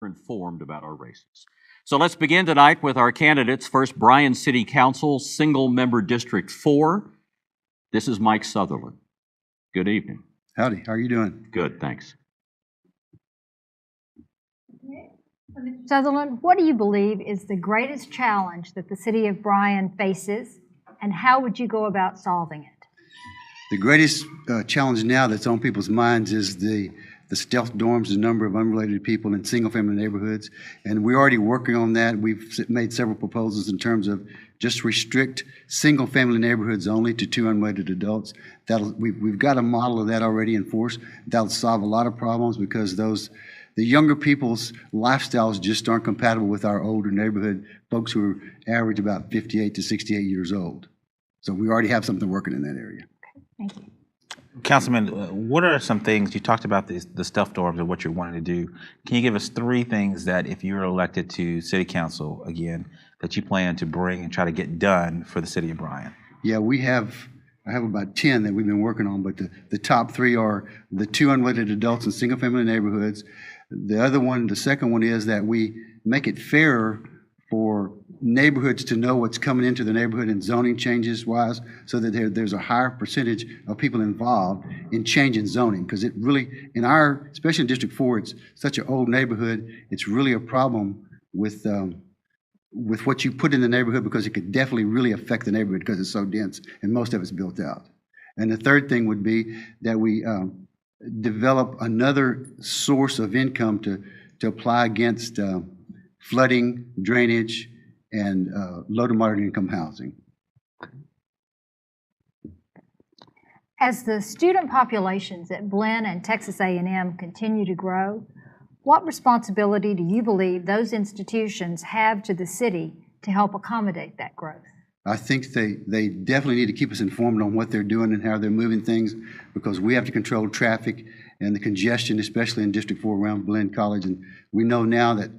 informed about our races. So let's begin tonight with our candidates. First, Bryan City Council, Single Member District 4. This is Mike Sutherland. Good evening. Howdy, how are you doing? Good, thanks. Mr. Sutherland, what do you believe is the greatest challenge that the city of Bryan faces, and how would you go about solving it? The greatest challenge now that's on people's minds is the stealth dorms, the number of unrelated people in single-family neighborhoods, and we're already working on that. We've made several proposals in terms of just restrict single-family neighborhoods only to 2 unrelated adults. We've got a model of that already in force. That'll solve a lot of problems because the younger people's lifestyles just aren't compatible with our older neighborhood folks who are average about 58 to 68 years old. So we already have something working in that area. Okay, thank you. Councilman, what are some things, you talked about the stealth dorms and what you're wanting to do. Can you give us 3 things that if you were elected to city council again, that you plan to bring and try to get done for the city of Bryan? Yeah, I have about 10 that we've been working on, but the top 3 are the 2 unrelated adults in single family neighborhoods. The second one is that we make it fairer for neighborhoods to know what's coming into the neighborhood and zoning changes wise, so that there's a higher percentage of people involved in changing zoning. Because it really, especially in District 4, it's such an old neighborhood, it's really a problem with what you put in the neighborhood, because it could definitely really affect the neighborhood because it's so dense and most of it's built out. And the third thing would be that we develop another source of income to apply against flooding, drainage, and low to moderate income housing. As the student populations at Blinn and Texas A&M continue to grow, what responsibility do you believe those institutions have to the city to help accommodate that growth? I think they definitely need to keep us informed on what they're doing and how they're moving things, because we have to control traffic and the congestion, especially in District 4 around Blinn College. And we know now that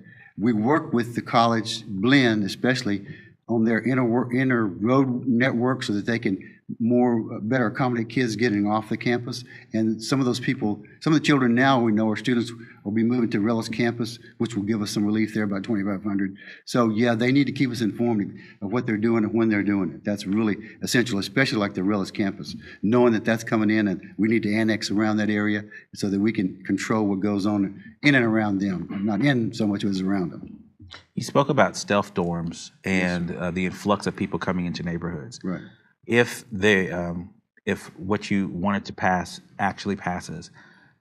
we work with the college, Blinn especially, on their inner road network so that they can better accommodate kids getting off the campus. And some of the children now we know are students will be moving to Rellis campus, which will give us some relief there, about 2,500. So yeah, they need to keep us informed of what they're doing and when they're doing it. That's really essential, especially like the Rellis campus, knowing that that's coming in and we need to annex around that area so that we can control what goes on in and around them, not in so much as around them. You spoke about stealth dorms and the influx of people coming into neighborhoods. Right. If what you wanted to pass actually passes,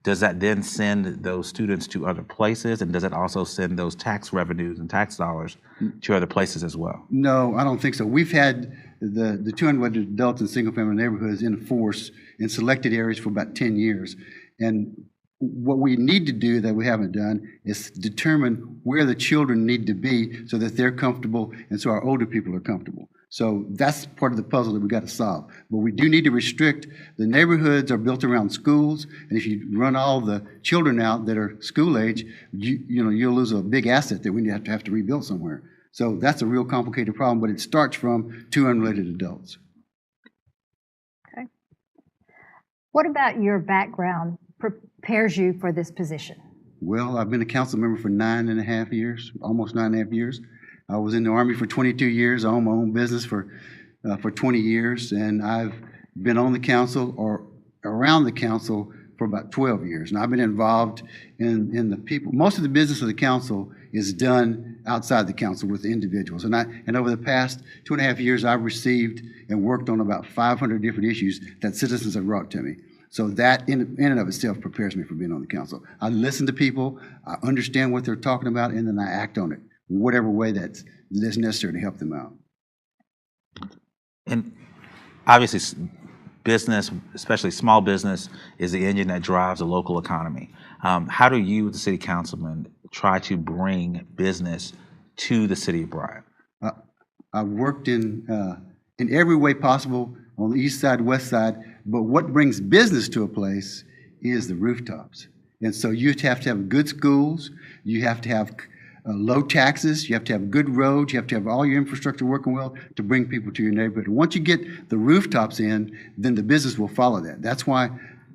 does that then send those students to other places, and does it also send those tax revenues and tax dollars to other places as well? No, I don't think so. We've had the 200 adults in single-family neighborhoods in force in selected areas for about 10 years, and what we need to do that we haven't done is determine where the children need to be so that they're comfortable and so our older people are comfortable. So that's part of the puzzle that we got to solve. But we do need to restrict. The neighborhoods are built around schools, and if you run all the children out that are school age, you'll lose a big asset that we have to rebuild somewhere. So that's a real complicated problem, but it starts from 2 unrelated adults. Okay. What about your background prepares you for this position? Well, I've been a council member for 9.5 years, almost 9.5 years. I was in the Army for 22 years. I own my own business for 20 years, and I've been on the council or around the council for about 12 years. And I've been involved in the people. Most of the business of the council is done outside the council with the individuals. And over the past 2.5 years, I've received and worked on about 500 different issues that citizens have brought to me. So that in and of itself prepares me for being on the council. I listen to people, I understand what they're talking about, and then I act on it, whatever way that's necessary to help them out. And obviously, business, especially small business, is the engine that drives the local economy. How do you, the city councilman, try to bring business to the city of Bryan? I've worked in every way possible on the east side, west side, but what brings business to a place is the rooftops. And so you have to have good schools, you have to have low taxes, you have to have good roads, you have to have all your infrastructure working well to bring people to your neighborhood. And once you get the rooftops in, then the business will follow that. That's why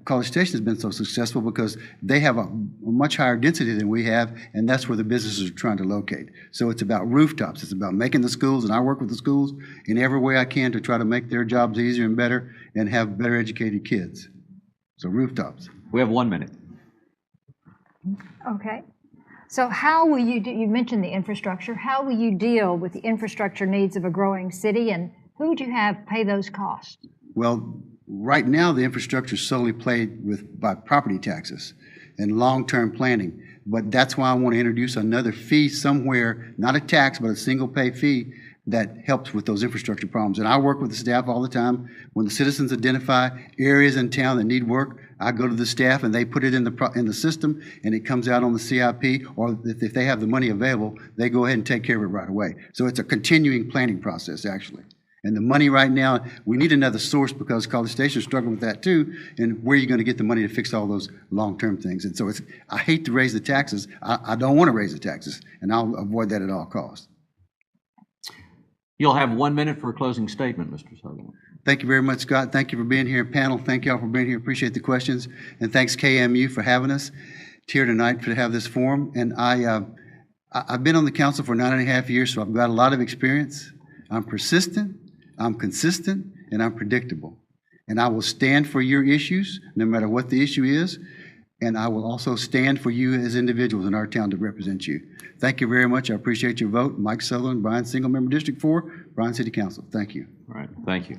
College Station has been so successful because they have a much higher density than we have, and that's where the businesses are trying to locate. So it's about rooftops. It's about making the schools, and I work with the schools in every way I can to try to make their jobs easier and better and have better educated kids. So rooftops. We have 1 minute. Okay. So how will you, you mentioned the infrastructure, how will you deal with the infrastructure needs of a growing city, and who would you have pay those costs? Well, right now, the infrastructure is solely played with by property taxes and long-term planning. But that's why I want to introduce another fee somewhere, not a tax, but a single pay fee that helps with those infrastructure problems. And I work with the staff all the time. When the citizens identify areas in town that need work, I go to the staff and they put it in the system, and it comes out on the CIP, or if they have the money available, they go ahead and take care of it right away. So it's a continuing planning process, actually. And the money right now, we need another source because College Station is struggling with that too. And where are you going to get the money to fix all those long-term things? And so I hate to raise the taxes. I don't want to raise the taxes, and I'll avoid that at all costs. You'll have 1 minute for a closing statement, Mr. Sutherland. Thank you very much, Scott. Thank you for being here. Panel, thank you all for being here. Appreciate the questions. And thanks, KMU, for having us here tonight to have this forum. And I've been on the council for 9.5 years, so I've got a lot of experience. I'm persistent, I'm consistent, and I'm predictable. And I will stand for your issues, no matter what the issue is. And I will also stand for you as individuals in our town to represent you. Thank you very much. I appreciate your vote. Mike Sutherland, Bryan, Single Member District 4, Bryan City Council. Thank you. All right, thank you.